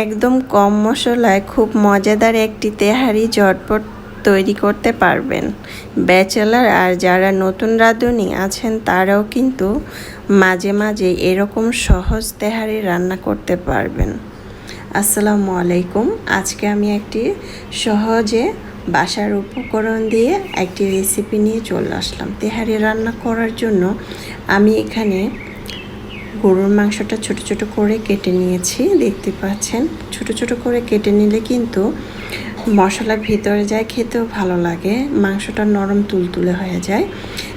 একদম কম মশলায় খুব মজাদার একটি তেহারি ঝটপট তৈরি করতে পারবেন। ব্যাচেলার আর যারা নতুন রাঁধুনি আছেন তারাও কিন্তু মাঝে মাঝে এরকম সহজ তেহারি রান্না করতে পারবেন। আসসালামু আলাইকুম। আজকে আমি একটি সহজে বাসার উপকরণ দিয়ে একটি রেসিপি নিয়ে চলে আসলাম। তেহারি রান্না করার জন্য আমি এখানে গরুর মাংসটা ছোট ছোট করে কেটে নিয়েছি, দেখতে পাচ্ছেন। ছোট ছোট করে কেটে নিলে কিন্তু মশলা ভিতরে যায়, খেতেও ভালো লাগে, মাংসটা নরম তুলতুলে হয়ে যায়।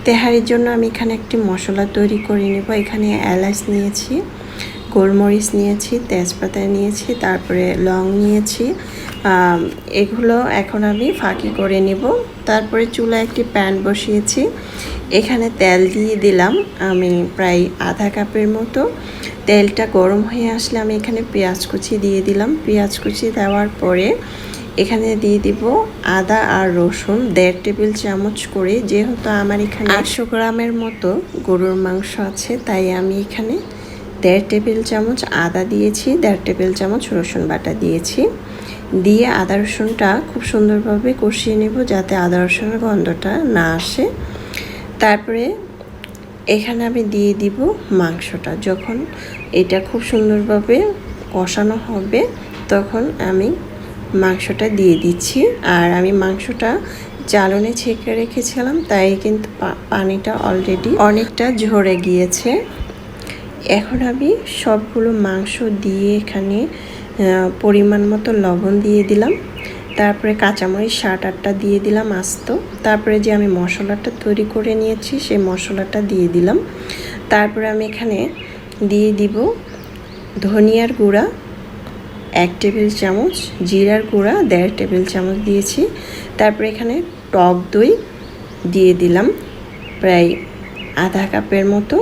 তেহারির জন্য আমি এখানে একটি মশলা তৈরি করে নেব। এখানে এলাচ নিয়েছি, গোলমরিচ নিয়েছি, তেজপাতা নিয়েছি, তারপরে লং নিয়েছি। এগুলো এখন আমি ফাঁকি করে নেব। তারপরে চুলায় একটি প্যান বসিয়েছি, এখানে তেল দিয়ে দিলাম আমি প্রায় আধা কাপের মতো। তেলটা গরম হয়ে আসলে আমি এখানে পেঁয়াজ কুচি দিয়ে দিলাম। পেঁয়াজ কুচি দেওয়ার পরে এখানে দিয়ে দিব আদা আর রসুন 1.5 টেবিল চামচ করে। যেহেতু আমার এখানে 800 গ্রামের মতো গরুর মাংস আছে, তাই আমি এখানে 1.5 টেবিল চামচ আদা দিয়েছি, 1.5 টেবিল চামচ রসুন বাটা দিয়েছি। দিয়ে আদা রসুনটা খুব সুন্দরভাবে কষিয়ে নেব, যাতে আদা রসুনের গন্ধটা না আসে। তারপরে এখানে আমি দিয়ে দিব মাংসটা। যখন এটা খুব সুন্দরভাবে কষানো হবে তখন আমি মাংসটা দিয়ে দিচ্ছি। আর আমি মাংসটা জ্বালনে ছেঁকে রেখেছিলাম, তাই কিন্তু পানিটা অলরেডি অনেকটা ঝরে গিয়েছে। এখন আমি সবগুলো মাংস দিয়ে এখানে পরিমাণ মতো লবণ দিয়ে দিলাম। তারপরে কাঁচামরিচ 7-8টা দিয়ে দিলাম আস্ত। তারপরে যে আমি মশলাটা তৈরি করে নিয়েছি সেই মশলাটা দিয়ে দিলাম। তারপরে আমি এখানে দিয়ে দিব ধনিয়ার গুঁড়া 1 টেবিল চামচ, জিরার গুঁড়া 1.5 টেবিল চামচ দিয়েছি। তারপরে এখানে টক দই দিয়ে দিলাম প্রায় আধা কাপের মতো।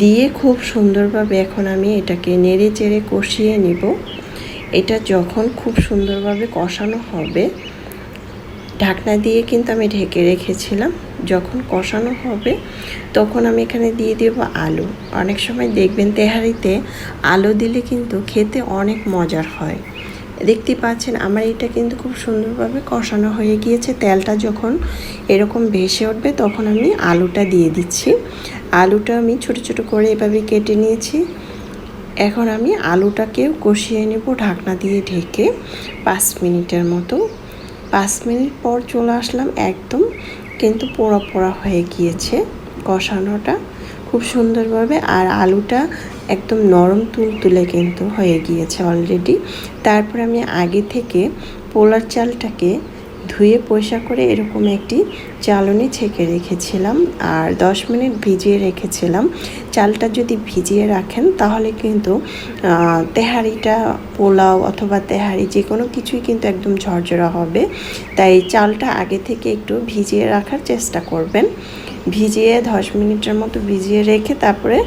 দিয়ে খুব সুন্দরভাবে এখন আমি এটাকে নেড়ে চেড়ে কষিয়ে নিব। এটা যখন খুব সুন্দরভাবে কষানো হবে, ঢাকনা দিয়ে কিন্তু আমি ঢেকে রেখেছিলাম। যখন কষানো হবে তখন আমি এখানে দিয়ে দেব আলু। অনেক সময় দেখবেন তেহারিতে আলু দিলে কিন্তু খেতে অনেক মজার হয়। দেখতে পাচ্ছেন আমার এটা কিন্তু খুব সুন্দরভাবে কষানো হয়ে গিয়েছে। তেলটা যখন এরকম ভেসে উঠবে তখন আমি আলুটা দিয়ে দিচ্ছি। আলুটা আমি ছোট ছোট করে এভাবে কেটে নিয়েছি। এখন আমি আলুটাকেও কষিয়ে নেব ঢাকনা দিয়ে ঢেকে 5 মিনিটের মতো। 5 মিনিট পর চলে আসলাম, একদম কিন্তু পোড়া পোড়া হয়ে গিয়েছে কষানোটা খুব সুন্দরভাবে। আর আলুটা একদম নরম তুলতুলে কিন্তু হয়ে গিয়েছে অলরেডি। তারপর আমি আগে থেকে পোলার চালটাকে ধুয়ে পরিষ্কার করে এরকম একটি চালনি ছেঁকে রেখেছিলাম আর 10 মিনিট ভিজিয়ে রেখেছিলাম। চালটা যদি ভিজিয়ে রাখেন তাহলে কিন্তু তেহারিটা, পোলাও অথবা তেহারি যে কোনো কিছুই কিন্তু একদম ঝরঝরা হবে। তাই চালটা আগে থেকে একটু ভিজিয়ে রাখার চেষ্টা করবেন। ভিজিয়ে 10 মিনিটের মতো ভিজিয়ে রেখে তারপরে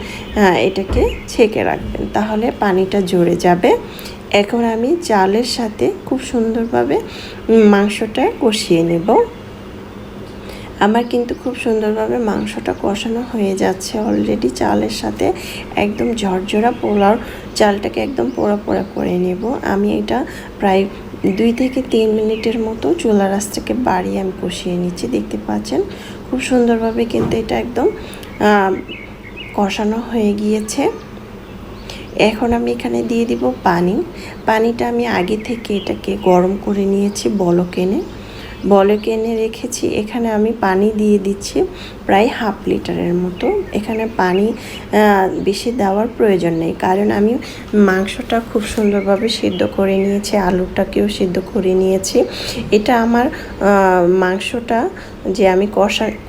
এটাকে ছেঁকে রাখবেন, তাহলে পানিটা ঝরে যাবে। এখন আমি চালের সাথে খুব সুন্দরভাবে মাংসটা কষিয়ে নেব। আমার কিন্তু খুব সুন্দরভাবে মাংসটা কষানো হয়ে যাচ্ছে অলরেডি চালের সাথে। একদম ঝরঝরা পোলাও চালটাকে একদম পোড়া পোড়া করে নেব। আমি এটা প্রায় 2 থেকে 3 মিনিটের মতো চুলার আঁচটাকে বাড়িয়ে আমি কষিয়ে নিচ্ছি। দেখতে পাচ্ছেন খুব সুন্দরভাবে কিন্তু এটা একদম কষানো হয়ে গিয়েছে। এখন আমি এখানে দিয়ে দিব পানি। পানিটা আমি আগে থেকে এটাকে গরম করে নিয়েছি, বলক এনে রেখেছি। এখানে আমি পানি দিয়ে দিচ্ছি প্রায় 1/2 লিটারের মতো। এখানে পানি বেশি দেওয়ার প্রয়োজন নেই, কারণ আমি মাংসটা খুব সুন্দরভাবে সিদ্ধ করে নিয়েছি, আলুটাকেও সিদ্ধ করে নিয়েছি। এটা আমার মাংসটা যে আমি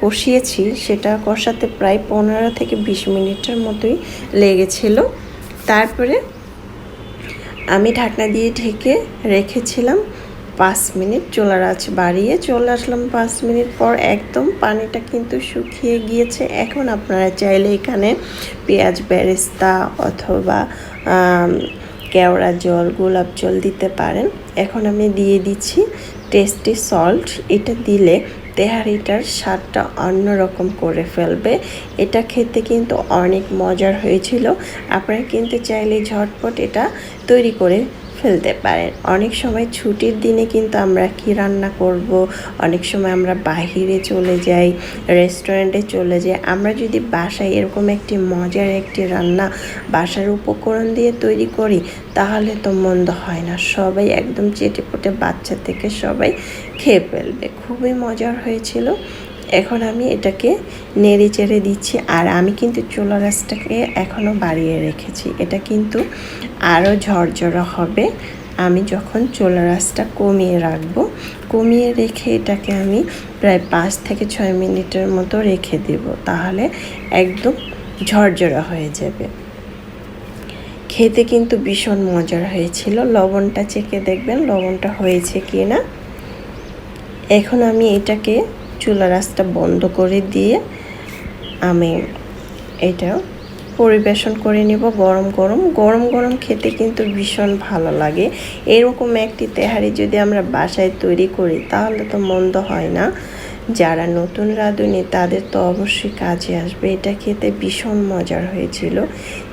কষিয়েছি সেটা কষাতে প্রায় 15 থেকে 20 মিনিটের মতোই লেগেছিল। তারপরে আমি ঢাকনা দিয়ে ঢেকে রেখেছিলাম 5 মিনিট। চুলার আঁচ বাড়িয়ে চলে আসলাম 5 মিনিট পর। একদম পানিটা কিন্তু শুকিয়ে গিয়েছে। এখন আপনারা চাইলে এখানে পেঁয়াজ বেরেস্তা অথবা কেওড়া জল, গোলাপ জল দিতে পারেন। এখন আমি দিয়ে দিচ্ছি টেস্টি সল্ট। এটা দিলে তেহারিটার স্বাদটা অন্যরকম করে ফেলবে। এটা খেতে কিন্তু অনেক মজার হয়েছিল। আপনারা কিন্তু চাইলে ঝটপট এটা তৈরি করে ফেলতে পারেন। অনেক সময় ছুটির দিনে কিন্তু আমরা কি রান্না করব, অনেক সময় আমরা বাহিরে চলে যাই, রেস্টুরেন্টে চলে যাই। আমরা যদি বাসায় এরকম একটি মজার একটি রান্না বাসার উপকরণ দিয়ে তৈরি করি তাহলে তো মন্দ হয় না। সবাই একদম চেটেপুটে বাচ্চা থেকে সবাই খেয়ে ফেলবে। খুবই মজার হয়েছিল। এখন আমি এটাকে নেড়ে চেড়ে দিচ্ছি, আর আমি কিন্তু চুলার আঁচটাকে এখনও বাড়িয়ে রেখেছি। এটা কিন্তু আরও ঝরঝরা হবে আমি যখন চুলার আঁচটা কমিয়ে রাখবো। কমিয়ে রেখে এটাকে আমি প্রায় 5 থেকে 6 মিনিটের মতো রেখে দেব, তাহলে একদম ঝরঝরা হয়ে যাবে। খেতে কিন্তু ভীষণ মজার হয়েছিল। লবণটা চেখে দেখবেন লবণটা হয়েছে কি না। এখন আমি এটাকে চুলার আঁচটা বন্ধ করে দিয়ে আমি এটা পরিবেশন করে নেব। গরম গরম গরম গরম খেতে কিন্তু ভীষণ ভালো লাগে। এরকম একটি তেহারি যদি আমরা বাসায় তৈরি করি তাহলে তো মন্দ হয় না। যারা নতুন রাঁধুনি তাদের তো অবশ্যই কাজে আসবে। এটা খেতে ভীষণ মজার হয়েছিল।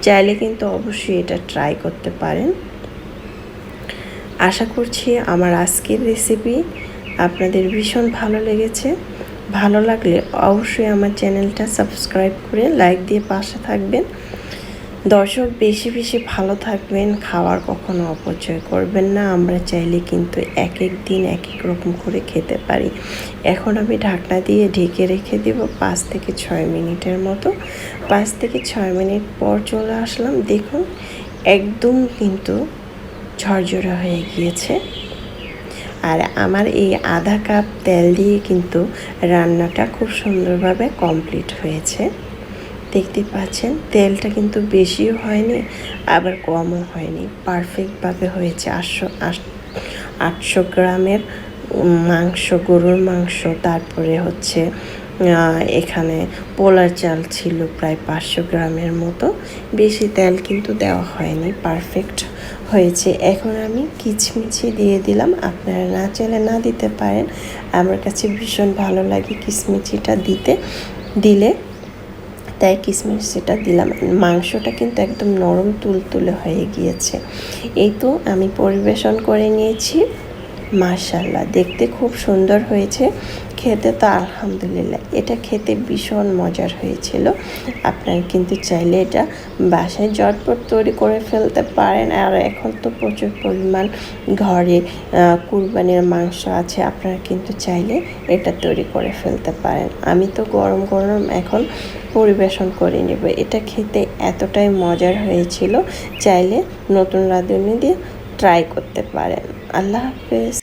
চাইলে কিন্তু অবশ্যই এটা ট্রাই করতে পারেন। আশা করছি আমার আজকের রেসিপি আপনাদের ভীষণ ভালো লেগেছে। ভালো লাগলে অবশ্যই আমার চ্যানেলটা সাবস্ক্রাইব করে লাইক দিয়ে পাশে থাকবেন। দর্শক বেশি বেশি ভালো থাকবেন, খাওয়ার কখনো অপচয় করবেন না। আমরা চাইলে কিন্তু এক এক দিন এক এক রকম করে খেতে পারি। এখন আমি ঢাকনা দিয়ে ঢেকে রেখে দেব 5 থেকে 6 মিনিটের মতো। 5 থেকে 6 মিনিট পর চলে আসলাম। দেখুন একদম কিন্তু ঝরঝরা হয়ে গিয়েছে। আর আমার এই আধা কাপ তেল দিয়ে কিন্তু রান্নাটা খুব সুন্দরভাবে কমপ্লিট হয়েছে। দেখতে পাচ্ছেন তেলটা কিন্তু বেশিও হয়নি আবার কমও হয়নি, পারফেক্টভাবে হয়েছে। 800 গ্রামের মাংস, গরুর মাংস, তারপরে হচ্ছে এখানে পোলার চাল ছিল প্রায় 500 গ্রামের মতো। বেশি তেল কিন্তু দেওয়া হয়নি, পারফেক্ট হয়েছে। এখন আমি কিচমিচি দিয়ে দিলাম, আপনারা না চাইলে না দিতে পারেন। আমার কাছে ভীষণ ভালো লাগে কিচমিচিটা দিলে, তাই কিশমিশটা দিলাম। মাংসটা কিন্তু একদম নরম তুলতুলে হয়ে গিয়েছে। এই তো আমি পরিবেশন করে নিয়েছি। মাশাআল্লাহ দেখতে খুব সুন্দর হয়েছে, খেতে তো আলহামদুলিল্লাহ। এটা খেতে ভীষণ মজার হয়েছিল। আপনারা কিন্তু চাইলে এটা বাসায় ঝটপট তৈরি করে ফেলতে পারেন। আর এখন তো প্রচুর পরিমাণ ঘরে কুরবানির মাংস আছে, আপনারা কিন্তু চাইলে এটা তৈরি করে ফেলতে পারেন। আমি তো গরম গরম এখন পরিবেশন করে নেব। এটা খেতে এতটাই মজার হয়েছিল, চাইলে নতুন রাঁধুনি দিয়ে ট্রাই করতে পারেন। আল্লাহ হাফেজ।